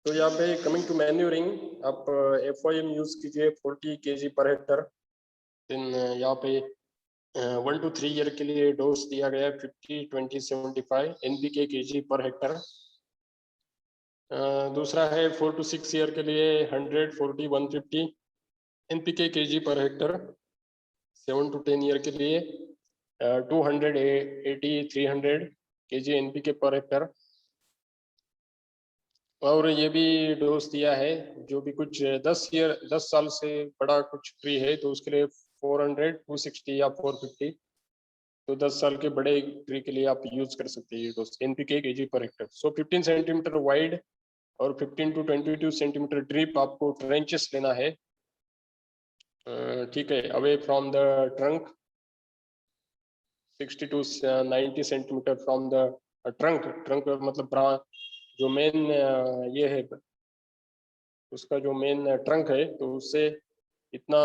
तो यहाँ पे कमिंग टू मैन्यूरिंग, आप FYM यूज कीजिए 40 kg पर हेक्टर। देन यहाँ पे 1 to 3 ईयर के लिए डोज दिया गया है 50, 20, 75 NPK kg पर हेक्टर। दूसरा है 4 to 6 ईयर के लिए 100, 40, 150 NPK kg per Hector. 7 to 10 year के लिए 280, 300 kg NPK पर हेक्टर। और ये भी डोज दिया है जो भी कुछ 10 साल से बड़ा कुछ ट्री है तो उसके लिए 400, 260 या 450। तो 10 साल के बड़े ट्री के लिए आप यूज कर सकते हैं ये dose NPK kg per hectare. So 15 centimetre wide और 15 to 22 सेंटीमीटर ड्रीप आपको ट्रेंचेस लेना है। ठीक है, away from the trunk 60 to 90 centimetre from the trunk मतलब जो मेन ये है उसका जो मेन ट्रंक है तो उससे इतना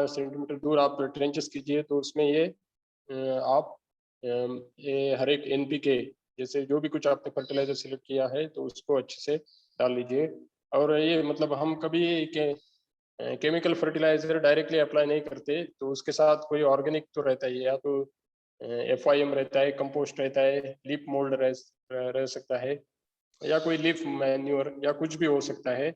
सेंटीमीटर दूर आप ट्रेंचेस कीजिए। तो उसमें ये आप ये हर एक NPK जैसे जो भी कुछ आपने फर्टिलाइजर सिलेक्ट किया है तो उसको अच्छे से डाल लीजिए। और ये मतलब हम कभी केमिकल फर्टिलाइजर डायरेक्टली अप्लाई नहीं करते, तो उसके साथ कोई ऑर्गेनिक तो रहता ही है, या तो FYM रहता है, कंपोस्ट रहता है, लीफ मोल्ड रह सकता है, या कोई लीफ मैन्योर या कुछ भी हो सकता है।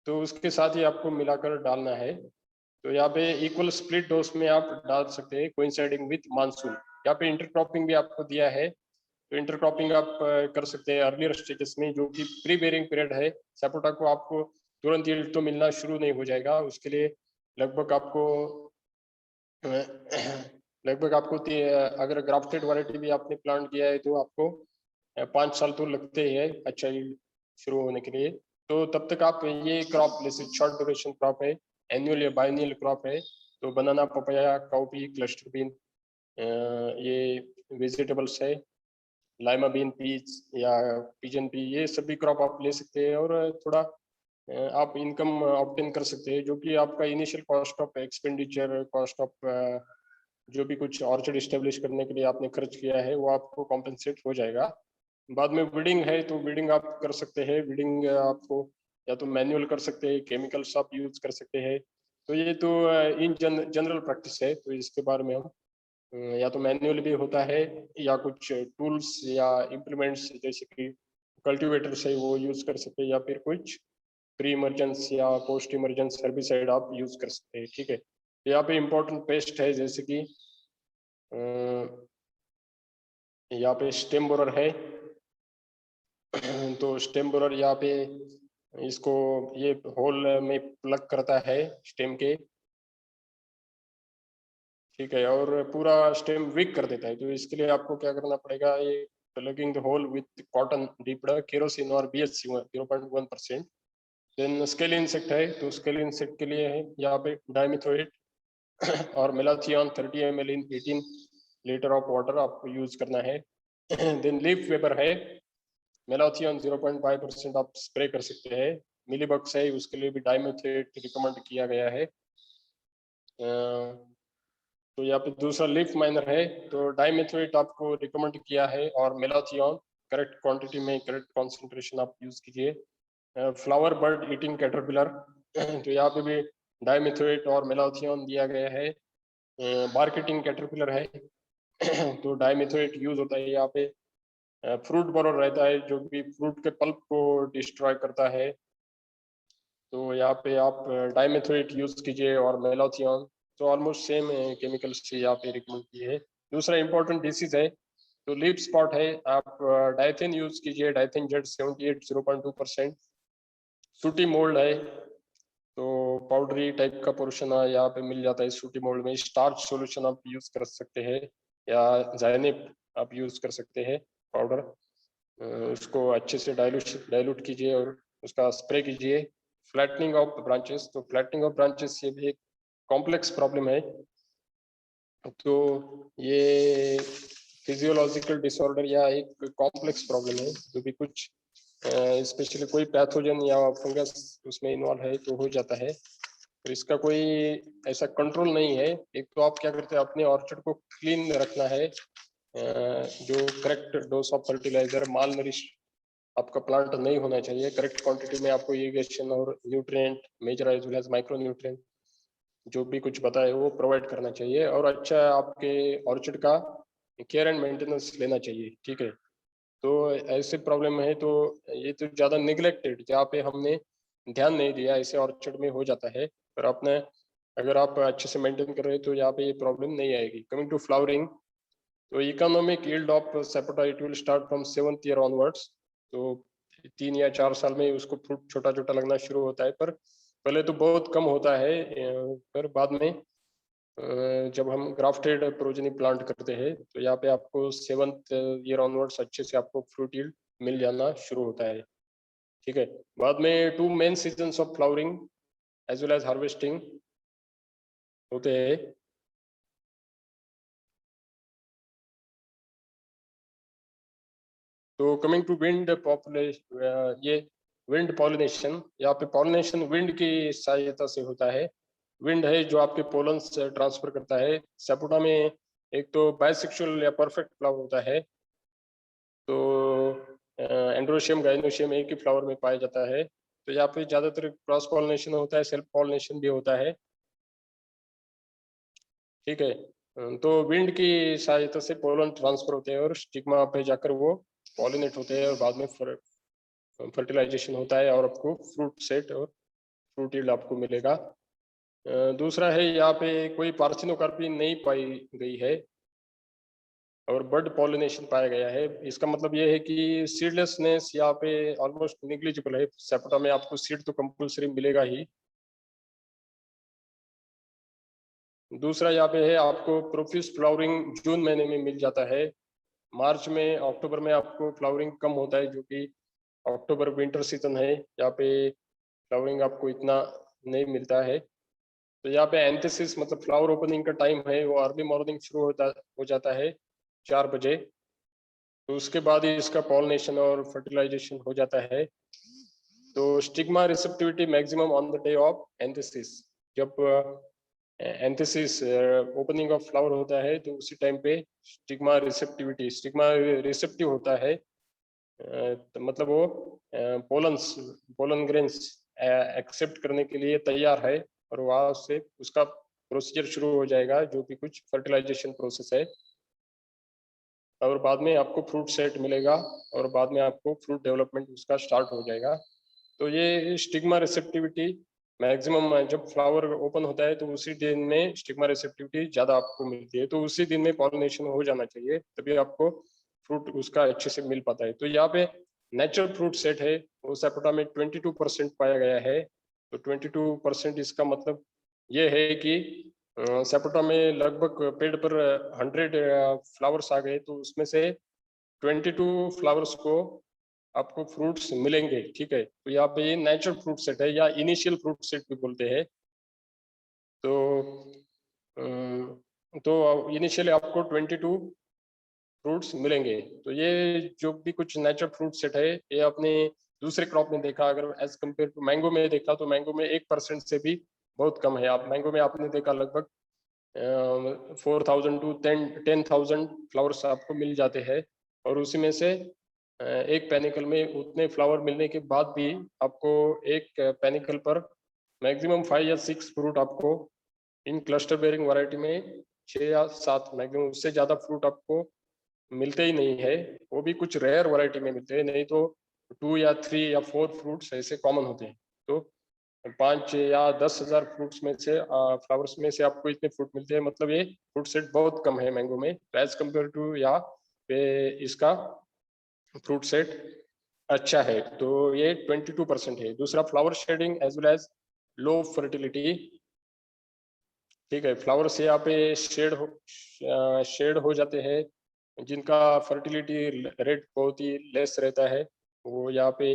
तो उसके साथ ही आपको मिलाकर डालना है। तो यहाँ पे इक्वल स्प्लिट डोज में आप डाल सकते हैं कोइंसाइडिंग विद मानसून। यहाँ पे इंटरक्रॉपिंग भी आपको दिया है, तो इंटरक्रॉपिंग आप कर सकते हैं अर्लियर स्टेजेस में जो कि प्री बेरिंग पीरियड है। सपोटा को आपको तुरंत यील्ड तो मिलना शुरू नहीं हो जाएगा, उसके लिए लगभग आपको अगर ग्राफ्टेड वैरायटी भी आपने प्लांट किया है तो आपको 5 साल तो लगते हैं अच्छा यील्ड शुरू होने के लिए। तो तब तक आप ये क्रॉप जैसे शॉर्ट ड्यूरेशन क्रॉप है, एनुअल या बायनियल क्रॉप है, तो बनाना, पपाया, काउपी, क्लस्टर बीन, ये वेजिटेबल्स है, लाइमा बीन, पीच या पिजन पी, ये सभी क्रॉप आप ले सकते हैं। और थोड़ा आप इनकम ऑब्टेन कर सकते हैं, जो कि आपका initial cost of expenditure, cost of जो भी कुछ ऑर्चर्ड इस्टेब्लिश करने के लिए आपने खर्च किया है वो आपको कॉम्पेंसेट हो जाएगा। बाद में वीडिंग है तो वीडिंग आप कर सकते हैं। वीडिंग आपको या तो मैनुअल कर सकते हैं, केमिकल्स आप यूज कर सकते हैं। तो ये तो इन जनरल प्रैक्टिस है, तो इसके बारे में हम या तो मैनुअल भी होता है या कुछ टूल्स या इम्प्लीमेंट्स जैसे कि कल्टीवेटर्स है वो यूज कर सकते हैं, या फिर कुछ प्री इमरजेंस या पोस्ट इमरजेंस सर्विसाइड आप यूज कर सकते हैं। ठीक है, तो यहाँ पे इम्पोर्टेंट पेस्ट है जैसे कि यहाँ पे स्टेम बोरर है। तो स्टेम बोरर यहाँ पे इसको ये होल में प्लग करता है स्टेम के, ठीक है, और पूरा स्टेम वीक कर देता है। तो इसके लिए आपको क्या करना पड़ेगा, ये plugging the whole with cotton dipped kerosene और BHC 0.1%। देन स्केल इंसेक्ट है, तो स्केल इंसेक्ट के लिए है यहाँ पे डाइमिथोएट और malathion 30 ml in 18 litre of water आपको यूज करना है। देन लीफ वेपर है, मेलाथियन 0.5% आप स्प्रे कर सकते हैं। मिलीबग्स है, उसके लिए भी डाइमिथोएट रिकमेंड किया गया है। तो यहाँ पे दूसरा लीफ माइनर है, तो डाइमिथोएट आपको रिकमेंड किया है, और मेलाथियन करेक्ट क्वांटिटी में करेक्ट कॉन्सेंट्रेशन आप यूज कीजिए। फ्लावर बर्ड ईटिंग कैटरपिलर, तो यहाँ पे भी डाइमिथोएट और मेलाथियन दिया गया है। मार्केटिंग कैटरपिलर है, तो डाइमिथोएट यूज होता है यहाँ पे। फ्रूट बोरर रहता है जो कि फ्रूट के पल्प को डिस्ट्रॉय करता है, तो यहाँ पे आप डाइमिथोएट यूज कीजिए और मेलाथियन, तो ऑलमोस्ट सेम केमिकल्स से यहाँ पे रिकमेंड किए है। दूसरा इंपॉर्टेंट डिसीज है तो लीफ स्पॉट है, आप डाइथेन यूज कीजिए, डाइथेन जेड 78 0.2%। सूटी मोल्ड है, तो पाउडरी टाइप का पोर्शन यहाँ पे मिल जाता है सूटी मोल्ड में। स्टार्च सॉल्यूशन आप यूज कर सकते हैं, या जायनेप आप यूज कर सकते हैं पाउडर। उसको अच्छे से डाइल्यूट कीजिए और उसका स्प्रे कीजिए। फ्लैटनिंग ऑफ ब्रांचेस, तो फ्लैटनिंग ऑफ ब्रांचेस ये भी एक कॉम्प्लेक्स प्रॉब्लम है। तो ये फिजियोलॉजिकल डिसऑर्डर या एक कॉम्प्लेक्स प्रॉब्लम है, जो भी कुछ स्पेशली कोई पैथोजन या फंगस उसमें इन्वॉल्व है तो हो जाता है। तो इसका कोई ऐसा कंट्रोल नहीं है। एक तो आप क्या करते हैं, अपने ऑर्चर्ड को क्लीन रखना है, जो correct dose of fertilizer, malnourish आपका प्लांट नहीं होना चाहिए। करेक्ट क्वांटिटी में आपको इरिगेशन और nutrient major as well as micro nutrient जो भी कुछ बताए वो प्रोवाइड करना चाहिए, और अच्छा आपके ऑर्चिड का केयर एंड मेंटेनेंस लेना चाहिए, ठीक है। तो ऐसे प्रॉब्लम है तो ये तो ज़्यादा निगलेक्टेड, जहाँ पे हमने ध्यान नहीं दिया, ऐसे ऑर्चिड में हो जाता है। पर आपने अगर आप अच्छे से मेंटेन कर रहे हैं तो यहाँ पे ये प्रॉब्लम नहीं आएगी। कमिंग टू फ्लावरिंग, तो economic yield of sapota it will start from 7th year onwards. तो 3 या 4 साल में उसको फ्रूट छोटा छोटा लगना शुरू होता है, पर पहले तो बहुत कम होता है, पर बाद में जब हम ग्राफ्टेड प्रोजेनी प्लांट करते हैं तो यहाँ पे आपको 7th ईयर ऑनवर्ड्स अच्छे से आपको फ्रूट यील्ड मिल जाना शुरू होता है, ठीक है। बाद में 2 main seasons of flowering as well as harvesting होते हैं। तो कमिंग टू विंड पॉपुलेशन, ये विंड पॉलिनेशन, यहाँ पे पॉलिनेशन विंड की सहायता से होता है। विंड है जो आपके पोलन से ट्रांसफर करता है। सपोटा में एक तो बाइसेक्सुअल या परफेक्ट फ्लावर होता है, तो एंड्रोशियम गाइनोशियम एक ही फ्लावर में पाया जाता है। तो यहाँ पे ज्यादातर क्रॉस पॉलिनेशन होता है, सेल्फ पॉलिनेशन भी होता है, ठीक है। तो विंड की सहायता से पोलन ट्रांसफर होते हैं और स्टिग्मा पे जाकर वो पॉलिनेट होते हैं और बाद में फर्टिलाइजेशन होता है और आपको फ्रूट सेट और फ्रूट यील्ड आपको मिलेगा। दूसरा है यहाँ पे कोई पार्थिनोकार्पी नहीं पाई गई है और बर्ड पॉलिनेशन पाया गया है। इसका मतलब ये है कि सीडलेसनेस यहाँ पे ऑलमोस्ट निग्लिजिबल है। सेपोटा में आपको सीड तो कंपल्सरी मिलेगा ही। दूसरा यहाँ पे है आपको प्रोफ्यूज फ्लावरिंग जून महीने में मिल जाता है। मार्च में अक्टूबर में आपको फ्लावरिंग कम होता है, जो कि अक्टूबर विंटर सीजन है, यहाँ पे फ्लावरिंग आपको इतना नहीं मिलता है। तो यहाँ पे एंथेसिस मतलब फ्लावर ओपनिंग का टाइम है वो अर्ली मॉर्निंग शुरू हो जाता है 4 बजे। तो उसके बाद ही इसका पॉलिनेशन और फर्टिलाइजेशन हो जाता है। तो stigma receptivity maximum on the day of antithesis. जब एंथेसिस ओपनिंग ऑफ फ्लावर होता है तो उसी टाइम पे स्टिग्मा रिसेप्टिव होता है। तो मतलब वो पोलन ग्रेन्स एक्सेप्ट करने के लिए तैयार है, और वहां से उसका प्रोसीजर शुरू हो जाएगा जो कि कुछ फर्टिलाइजेशन प्रोसेस है, और बाद में आपको फ्रूट सेट मिलेगा और बाद में आपको फ्रूट डेवलपमेंट उसका स्टार्ट हो जाएगा। तो ये स्टिग्मा रिसेप्टिविटी मैक्सिमम जब फ्लावर ओपन होता है तो उसी दिन में स्टिग्मा रिसेप्टिविटी ज़्यादा आपको मिलती है। तो उसी दिन में पॉलिनेशन हो जाना चाहिए, तभी आपको फ्रूट उसका अच्छे से मिल पाता है। तो यहाँ पे नेचुरल फ्रूट सेट है वो सेपोटा में 22% पाया गया है। तो 22% इसका मतलब ये है कि सेपोटा में लगभग पेड़ पर 100 फ्लावर्स आ गए तो उसमें से 22 फ्लावर्स को आपको फ्रूट्स मिलेंगे, ठीक है। तो यहाँ पे ये नेचुरल फ्रूट सेट है या इनिशियल फ्रूट सेट भी बोलते हैं। तो इनिशियली आपको 22 फ्रूट्स मिलेंगे। तो ये जो भी कुछ नेचुरल फ्रूट सेट है ये अपने दूसरे क्रॉप में देखा, अगर एज कम्पेयर टू मैंगो में देखा तो मैंगो में 1% से भी बहुत कम है। आप मैंगो में आपने देखा लगभग 4,000 टू 10,000 फ्लावर्स आपको मिल जाते हैं, और उसी में से एक पेनिकल में उतने फ्लावर मिलने के बाद भी आपको एक पेनिकल पर मैक्सिमम 5 या 6 फ्रूट आपको इन क्लस्टर बेरिंग वैरायटी में 6 या 7 मैक्सिमम, उससे ज़्यादा फ्रूट आपको मिलते ही नहीं है। वो भी कुछ रेयर वैरायटी में मिलते हैं, नहीं तो 2 या 3 या 4 फ्रूट्स ऐसे कॉमन होते हैं। तो 5 या 10,000 फ्रूट्स में से फ्लावर्स में से आपको इतने फ्रूट मिलते हैं, मतलब ये फ्रूट सेट बहुत कम है मैंगो में एज कम्पेयर टू यहाँ पे इसका फ्रूट सेट अच्छा है। तो ये 22% है। दूसरा flower shedding as well as low fertility, ठीक है। फ्लावर्स यहाँ पे शेड हो जाते हैं जिनका फर्टिलिटी रेट बहुत ही लेस रहता है, वो यहाँ पे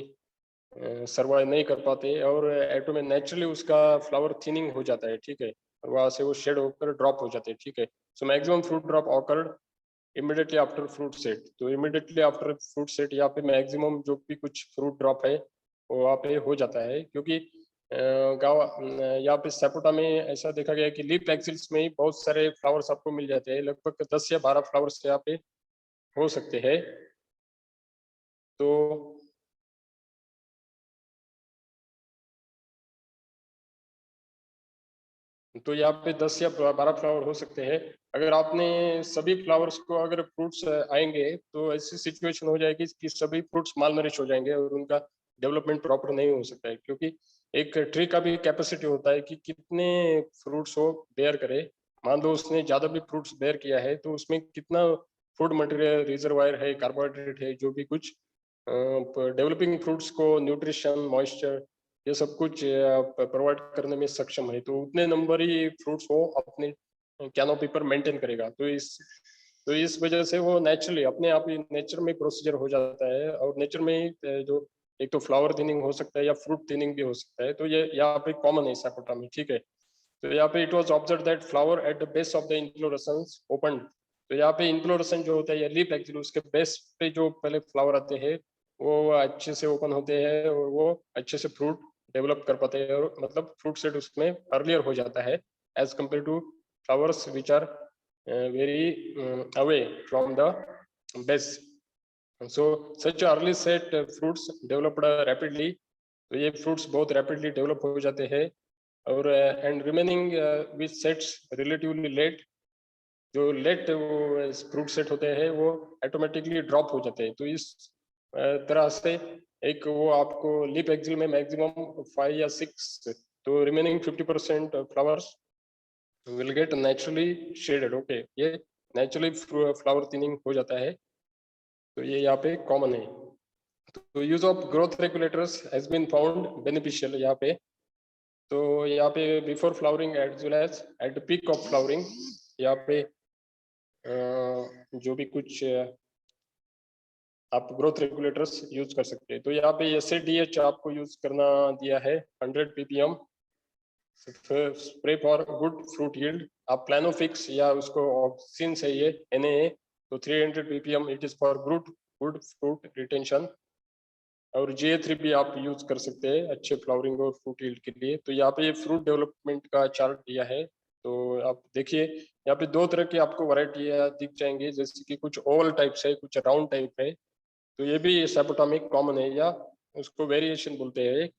सर्वाइव नहीं कर पाते और एटो में नेचुरली उसका फ्लावर थिनिंग हो जाता है, ठीक है, और वहां से वो शेड होकर ड्रॉप हो जाते हैं, ठीक है। So maximum fruit drop awkward immediately after fruit set. तो इमिडिएटली आफ्टर फ्रूट सेट यहाँ पे मैक्सिमम जो भी कुछ फ्रूट ड्रॉप है वो वहाँ पे हो जाता है, क्योंकि गाँव यहाँ पे सेपोटा में ऐसा देखा गया है कि लीफ एक्सिल्स में ही बहुत सारे फ्लावर्स आपको मिल जाते हैं, लगभग 10 या 12 फ्लावर्स यहाँ पे हो सकते हैं। तो तो यहाँ पे 10 या 12 फ्लावर हो सकते हैं। अगर आपने सभी फ्लावर्स को अगर फ्रूट्स आएंगे तो ऐसी सिचुएशन हो जाएगी कि सभी फ्रूट्स माल नरिश हो जाएंगे और उनका डेवलपमेंट प्रॉपर नहीं हो सकता है, क्योंकि एक ट्री का भी कैपेसिटी होता है कि कितने फ्रूट्स वो बेयर करे। मान लो उसने ज्यादा भी फ्रूट्स बेयर किया है तो उसमें कितना फूड मटेरियल रिजर्वायर है, कार्बोहाइड्रेट है, जो भी कुछ डेवलपिंग फ्रूट्स को न्यूट्रिशन, मॉइस्चर, ये सब कुछ प्रोवाइड करने में सक्षम है, तो उतने नंबर ही फ्रूट्स वो अपने कैनोपी पर मेंटेन करेगा। तो इस वजह से वो नेचुरली अपने आप ही नेचर में प्रोसीजर हो जाता है, और नेचर में ही जो एक तो फ्लावर थिनिंग हो सकता है या फ्रूट थिनिंग भी हो सकता है। तो ये यहाँ पे कॉमन है सैपोटा में, ठीक है। तो यहाँ पे it was observe that flower at the base of the inflorescence open. तो यहाँ पे इन्फ्लोरेसेंस जो होता है या लीफ एक्चुअली उसके बेस पे जो पहले फ्लावर आते हैं वो अच्छे से ओपन होते हैं और वो अच्छे से फ्रूट डेवलप कर पाते हैं, और मतलब फ्रूट सेट उसमें अर्लियर हो जाता है as compare to flowers which are very away from the base. So such early set fruits developed rapidly. तो ये फ्रूट्स बहुत रैपिडली डेवलप हो जाते हैं, और and remaining which sets relatively late, जो लेट वो फ्रूट सेट होते हैं वो ऑटोमेटिकली ड्रॉप हो जाते हैं। तो इस तरह से एक वो आपको लीफ एक्सिल में मैक्सिमम 5 या 6, तो remaining 50% flowers will get naturally shaded. Okay, ये नेचुरली फ्लावर थिनिंग हो जाता है, तो ये यहाँ पे कॉमन है। तो use of growth regulators has been found beneficial यहाँ पे। तो यहाँ पे before flowering as well as at the peak of flowering, यहाँ पे जो भी कुछ आप ग्रोथ रेगुलेटर्स यूज कर सकते हैं। तो यहाँ पे SADH आपको यूज करना दिया है 100 ppm spray for good fruit yield. आप प्लानोफिक्स या उसको ऑक्सिन से ये NAA, तो 300 ppm it is for good fruit retention. और GA3 भी आप यूज कर सकते हैं अच्छे फ्लावरिंग और फ्रूट यील्ड के लिए। तो यहाँ पे ये फ्रूट डेवलपमेंट का चार्ट दिया है। तो आप देखिए यहाँ पे दो तरह की आपको वैरायटी दिख जाएंगी, जैसे कि कुछ ओवल टाइप है, कुछ राउंड टाइप है। तो ये भी सैपोटा में कॉमन है, या उसको वेरिएशन बोलते हैं।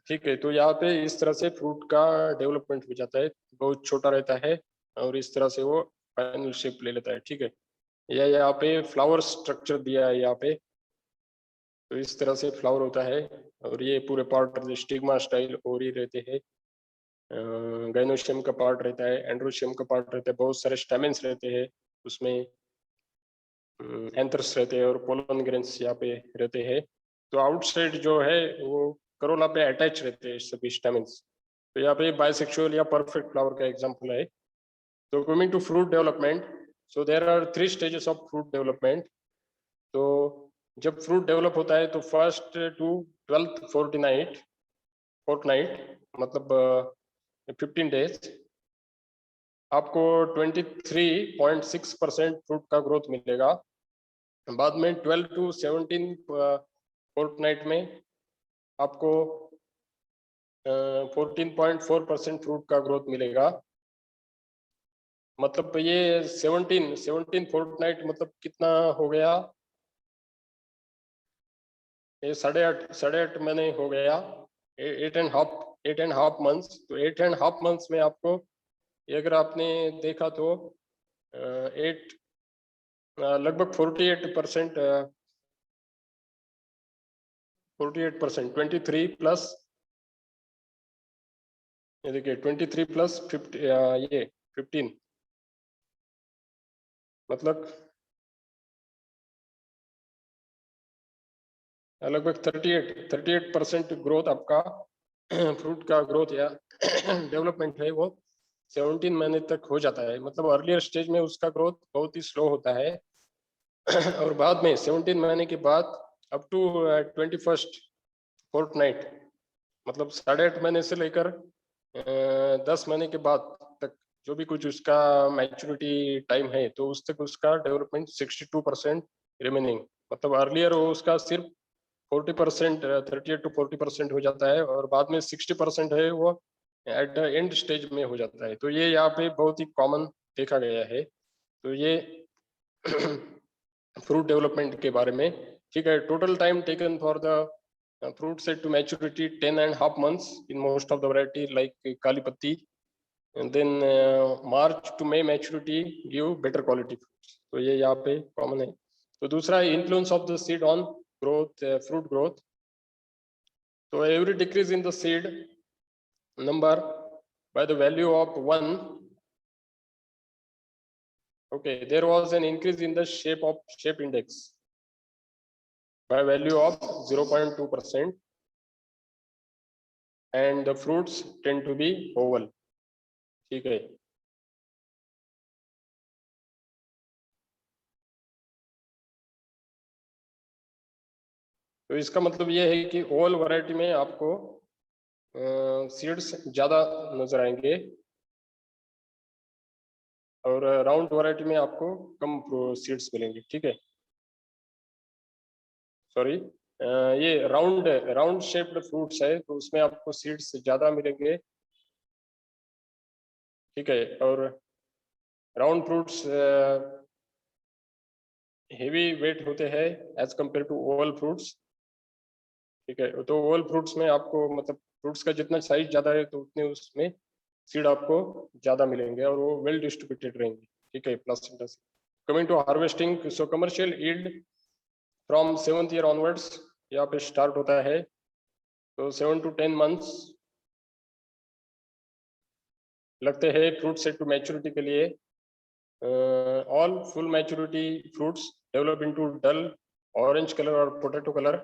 ठीक है, तो यहाँ पे इस तरह से फ्रूट का डेवलपमेंट हो जाता है, बहुत छोटा रहता है और इस तरह से वो फाइनल शेप ले लेता है। ठीक है, या यहाँ पे फ्लावर स्ट्रक्चर दिया है यहाँ पे। तो इस तरह से फ्लावर होता है, और ये पूरे पार्ट स्टिग्मा स्टाइल और ही रहते हैं। गाइनोशियम का पार्ट रहता है, एंड्रोशियम का पार्ट रहता है, बहुत सारे स्टेमेंस रहते हैं उसमें, एंथर्स रहते हैं और पोलन ग्रेन्स यहाँ पे रहते हैं। तो आउटसाइड जो है वो करोला पे अटैच रहते हैं सभी स्टेमेंस। तो यहाँ पे बाइसेक्सुअल या परफेक्ट फ्लावर का एग्जांपल है। तो coming to fruit development, so there are 3 stages of fruit development. तो जब फ्रूट डेवलप होता है तो फर्स्ट टू 12th फोर्टनाइट मतलब 15 डेज आपको 23.6% फ्रूट का ग्रोथ मिलेगा। बाद में 12 टू 17 फोर्टनाइट में आपको 14.4% फ्रूट का ग्रोथ मिलेगा। मतलब ये 17 फोर्टनाइट मतलब कितना हो गया, ये साढ़े आठ महीने हो गया, 8.5 मंथ्स। तो 8.5 मंथ्स में आपको ये अगर आपने देखा तो एट लगभग 48%, 23 प्लस, ये देखिए 23 प्लस 50, ये 15 मतलब लगभग 38% ग्रोथ आपका फ्रूट का ग्रोथ या डेवलपमेंट है वो 17 महीने तक हो जाता है। मतलब अर्लियर स्टेज में उसका ग्रोथ बहुत ही स्लो होता है और बाद में 17 महीने के बाद अप टू 21st फोर्टनाइट मतलब 8.5 महीने से लेकर 10 महीने के बाद तक जो भी कुछ उसका मैच्योरिटी टाइम है, तो उस तक उसका डेवलपमेंट 62% रिमेनिंग। मतलब अर्लियर वो उसका सिर्फ 40%, 38 to 40% हो जाता है, और बाद में 60% है वो एट द एंड स्टेज में हो जाता है। तो ये यहाँ पे बहुत ही कॉमन देखा गया है। तो ये फ्रूट डेवलपमेंट के बारे में। ठीक है, total time taken for the fruit set to maturity 10.5 months in most of the variety like Kali Patti, and then March to May maturity give better quality fruits. तो ये यहाँ पे common है. तो दूसरा influence of the seed on growth, fruit growth. So every decrease in the seed number by the value of 1, okay, there was an increase in the shape index by value of 0.2%, and the fruits tend to be oval. ठीक है. तो इसका मतलब ये है कि Oval variety में आपको सीड्स ज्यादा नजर आएंगे और राउंड वैरायटी में आपको कम सीड्स मिलेंगे. ठीक है. सॉरी, ये राउंड शेप्ड फ्रूट्स है तो उसमें आपको सीड्स ज्यादा मिलेंगे. ठीक है. और राउंड फ्रूट्स हेवी वेट होते हैं as compare to oval fruits. ठीक है. तो ओवल फ्रूट्स में आपको मतलब फ्रूट्स का जितना साइज ज्यादा है तो उतने उसमें सीड आपको ज्यादा मिलेंगे और वो वेल डिस्ट्रीब्यूटेड रहेंगे. ठीक है. प्लासेंटा से coming to harvesting, so commercial yield from 7th year onwards यहाँ पे स्टार्ट होता है. तो 7 to 10 months लगते हैं फ्रूट सेट टू मैच्योरिटी के लिए. All full maturity fruits develop into dull orange colour और पोटैटो कलर.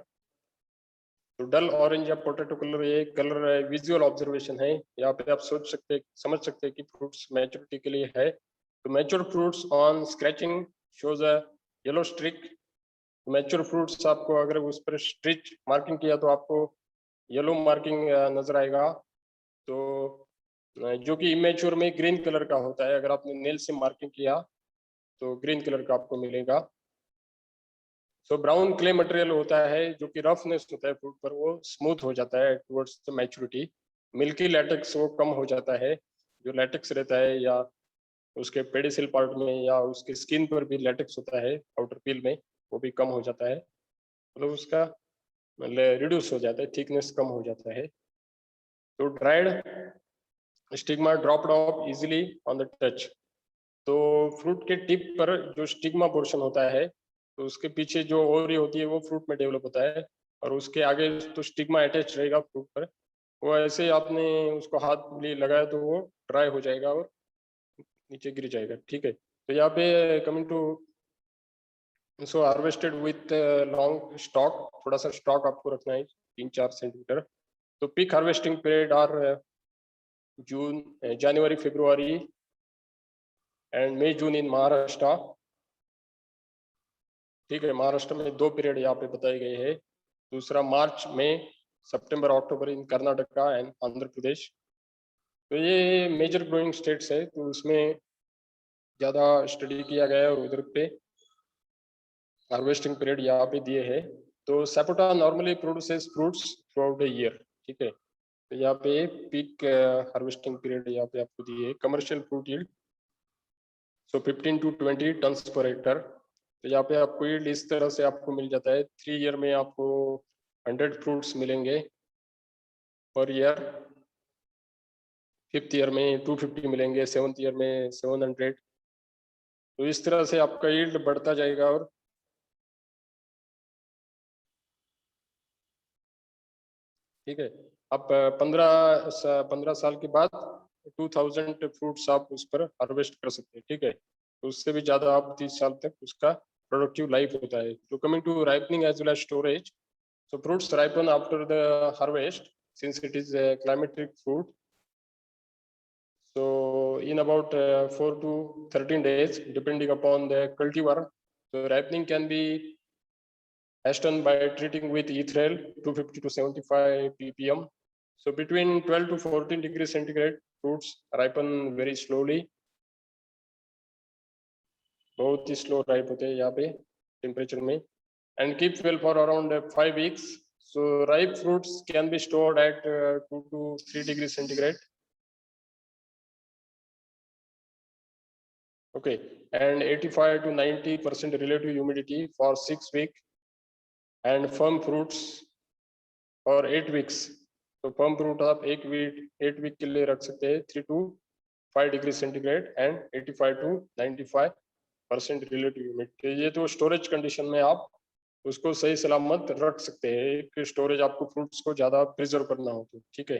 तो डल ऑरेंज या पोटैटो कलर ये कलर विजुअल ऑब्जर्वेशन है. यहाँ पे आप समझ सकते हैं कि फ्रूट्स मैच्योरिटी के लिए है. तो mature fruits on scratching shows a yellow streak. Mature fruits आपको अगर उस पर स्ट्रिच मार्किंग किया तो आपको येलो मार्किंग नजर आएगा. तो जो कि इमेच्योर में ग्रीन कलर का होता है. अगर आपने नेल से मार्किंग किया तो ग्रीन कलर का आपको मिलेगा. सो ब्राउन क्ले मटेरियल होता है जो कि रफनेस होता है फ्रूट पर, वो स्मूथ हो जाता है towards the maturity. Milky latex वो कम हो जाता है. जो लैटेक्स रहता है या उसके पेडिसल पार्ट में या उसके स्किन पर भी लैटेक्स होता है आउटर पील में, वो भी कम हो जाता है. मतलब उसका रिड्यूस हो जाता है, थिकनेस कम हो जाता है. तो dried stigma dropped of easily on the touch. तो फ्रूट के टिप पर जो स्टिग्मा पोर्शन होता है तो उसके पीछे जो ओवरी होती है वो फ्रूट में डेवलप होता है और उसके आगे तो स्टिग्मा अटैच रहेगा फ्रूट पर. वो ऐसे आपने उसको हाथ में लगाया तो वो ड्राई हो जाएगा और नीचे गिर जाएगा. ठीक है. तो यहाँ पे coming to so harvested with long stalk. थोड़ा सा स्टॉक आपको रखना है 3-4 सेंटीमीटर. तो peak harvesting period are June January February and May June in Maharashtra. ठीक है. महाराष्ट्र में 2 पीरियड यहाँ पे बताए गए हैं. दूसरा मार्च में सितंबर अक्टूबर इन कर्नाटका एंड आंध्र प्रदेश. तो ये मेजर ग्रोइंग स्टेट्स है तो उसमें ज्यादा स्टडी किया गया है और उधर पे हार्वेस्टिंग पीरियड यहाँ पे दिए हैं. तो sapota normally produces fruits through out the year. ठीक है. तो यहाँ पे पीक हार्वेस्टिंग पीरियड यहाँ पे आपको दिए है. Commercial fruit yield so 15 to 20 tons per hectare. तो यहाँ पे आपको यील्ड इस तरह से आपको मिल जाता है. 3 ईयर में आपको 100 फ्रूट्स मिलेंगे पर ईयर. 5th ईयर में 250 मिलेंगे. 7th ईयर में 700. तो इस तरह से आपका यील्ड बढ़ता जाएगा. और ठीक है. आप 15 साल के बाद 2000 फ्रूट्स आप उस पर हार्वेस्ट कर सकते हैं. ठीक है. तो उससे भी ज्यादा आप 30 साल तक उसका प्रोडक्टिव लाइफ होता है. तो coming to ripening as well as storage. So fruits ripen after the harvest since it is a climatic fruit. So in about 4 to 13 days, depending upon the cultivar. So ripening can be done by treating with ethyl 250 to 75 ppm. So between 12 to 14 degrees centigrade, fruits ripen very slowly. बहुत ही slow ripe होते हैं यहाँ पे temperature में. And keep well for around 5 weeks. So ripe fruits can be stored at 2 to 3 degrees centigrade. Okay, and 85 to 90% relative humidity for 6 weeks. And firm fruits और 8 weeks, तो firm fruit आप 8 week के लिए रख सकते हैं 3 to 5 degree centigrade and 85 to 95% relative humidity. ये तो स्टोरेज कंडीशन में आप उसको सही सलामत रख सकते हैं, एक स्टोरेज आपको फ्रूट्स को ज़्यादा प्रिजर्व करना हो तो, ठीक है।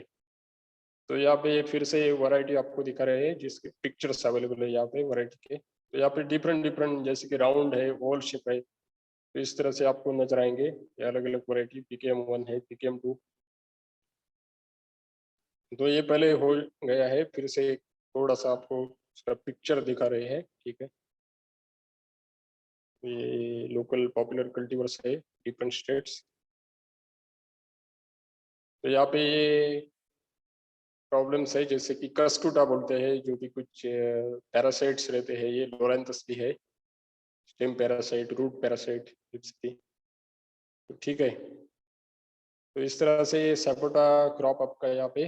तो यहाँ पे फिर से वैरायटी आपको दिखा रहे हैं जिसके पिक्चर्स अवेलेबल है यहाँ पे वैरायटी के। तो यहाँ पे डिफरेंट डिफरेंट जैसे कि राउंड है, ओवल शेप है, तो इस तरह से आपको नजर आएंगे ये अलग अलग वैरायटी। PKM1 है, PKM2। तो ये पहले हो गया है, फिर से थोड़ा सा आपको उसका पिक्चर दिखा रहे हैं, ठीक है। ये लोकल पॉपुलर कल्टीवर्स है डिफरेंट स्टेट्स। तो यहाँ पे ये प्रॉब्लम्स है जैसे कि कस्टूटा बोलते हैं, जो कि कुछ पैरासाइट्स रहते हैं, ये लोरेंथस भी है, स्टेम पैरासाइट, रूट पैरासाइट, ठीक है। तो इस तरह से ये सपोटा क्रॉप आपका यहाँ पे